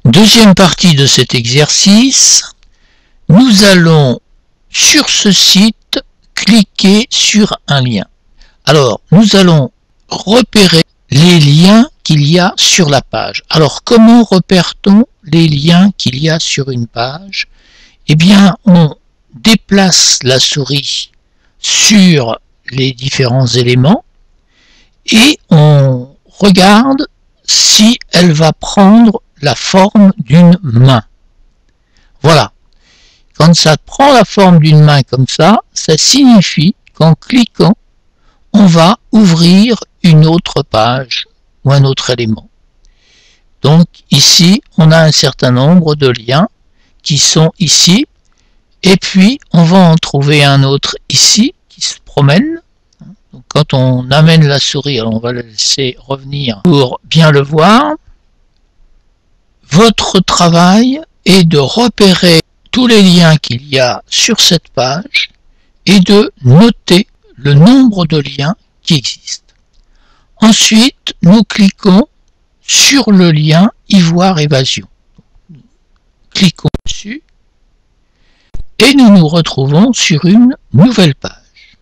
Deuxième partie de cet exercice, nous allons sur ce site cliquer sur un lien. Alors, nous allons repérer les liens qu'il y a sur la page. Alors, comment repère-t-on les liens qu'il y a sur une page? Eh bien, on déplace la souris sur les différents éléments et on regarde si elle va prendre la forme d'une main. Voilà. Quand ça prend la forme d'une main comme ça signifie qu'en cliquant, on va ouvrir une autre page ou un autre élément. Donc ici, on a un certain nombre de liens qui sont ici, et puis on va en trouver un autre ici qui se promène. Donc, quand on amène la souris, alors on va la laisser revenir pour bien le voir. Votre travail est de repérer tous les liens qu'il y a sur cette page et de noter le nombre de liens qui existent. Ensuite, nous cliquons sur le lien Ivoire Évasion. Cliquons dessus et nous nous retrouvons sur une nouvelle page.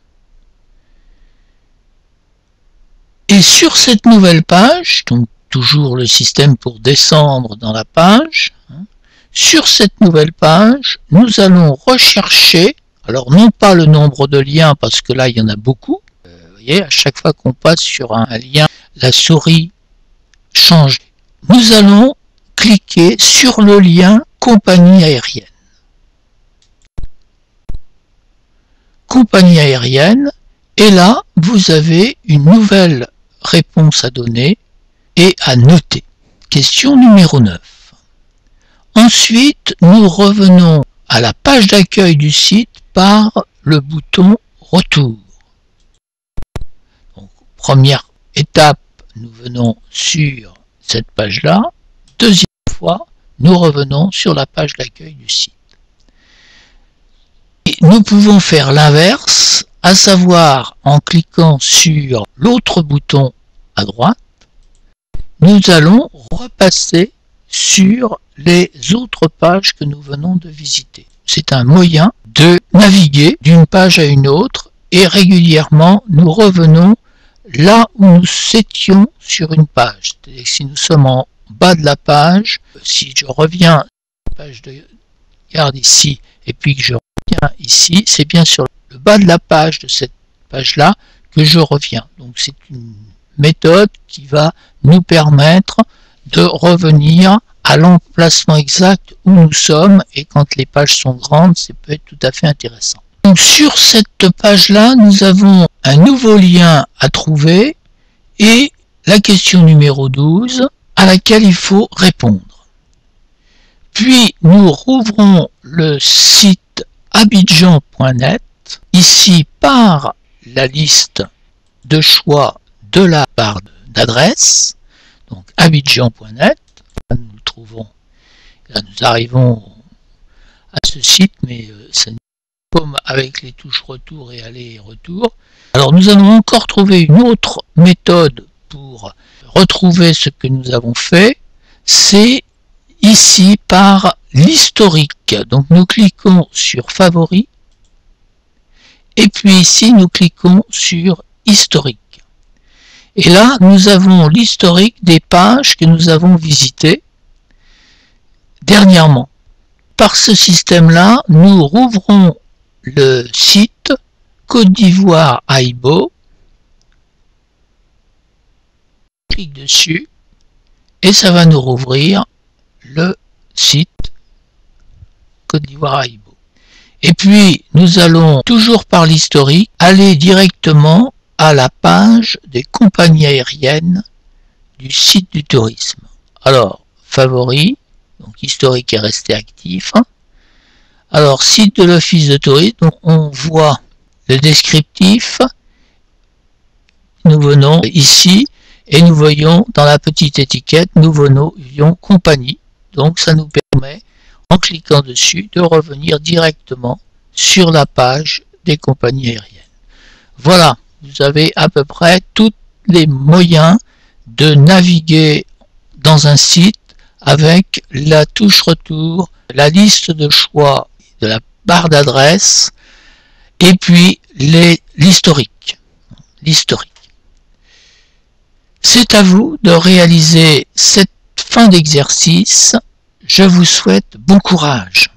Et sur cette nouvelle page, donc toujours le système pour descendre dans la page, sur cette nouvelle page, nous allons rechercher, alors non pas le nombre de liens parce que là il y en a beaucoup, vous voyez, à chaque fois qu'on passe sur un lien, la souris change. Nous allons cliquer sur le lien compagnie aérienne. Compagnie aérienne, et là vous avez une nouvelle réponse à donner et à noter. Question numéro 9. Ensuite, nous revenons à la page d'accueil du site par le bouton Retour. Donc, première étape, nous venons sur cette page-là. Deuxième fois, nous revenons sur la page d'accueil du site. Et nous pouvons faire l'inverse, à savoir en cliquant sur l'autre bouton à droite, nous allons repasser sur les autres pages que nous venons de visiter. C'est un moyen de naviguer d'une page à une autre et régulièrement nous revenons là où nous étions sur une page. C'est-à-dire que si nous sommes en bas de la page, si je reviens à la page de garde ici et puis que je reviens ici, c'est bien sur le bas de la page de cette page-là que je reviens. Donc c'est une méthode qui va nous permettre de revenir à l'emplacement exact où nous sommes, et quand les pages sont grandes, ça peut être tout à fait intéressant. Donc sur cette page-là, nous avons un nouveau lien à trouver et la question numéro 12 à laquelle il faut répondre. Puis nous rouvrons le site abidjan.net, ici par la liste de choix de la barre d'adresse, donc abidjan.net. Là, nous le trouvons, là nous arrivons à ce site, mais c'est comme avec les touches retour et aller et retour. Alors nous allons encore trouver une autre méthode pour retrouver ce que nous avons fait, c'est ici par l'historique. Donc nous cliquons sur Favoris et puis ici nous cliquons sur Historique. Et là, nous avons l'historique des pages que nous avons visitées dernièrement. Par ce système-là, nous rouvrons le site Côte d'Ivoire AIBO. On clique dessus et ça va nous rouvrir le site Côte d'Ivoire AIBO. Et puis, nous allons, toujours par l'historique, aller directement à la page des compagnies aériennes du site du tourisme. Alors, favoris, donc historique est resté actif. Alors, site de l'office de tourisme, donc on voit le descriptif. Nous venons ici et nous voyons dans la petite étiquette, nous voyons compagnie. Donc, ça nous permet, en cliquant dessus, de revenir directement sur la page des compagnies aériennes. Voilà. Vous avez à peu près tous les moyens de naviguer dans un site avec la touche retour, la liste de choix de la barre d'adresse et puis l'historique. C'est à vous de réaliser cette fin d'exercice. Je vous souhaite bon courage.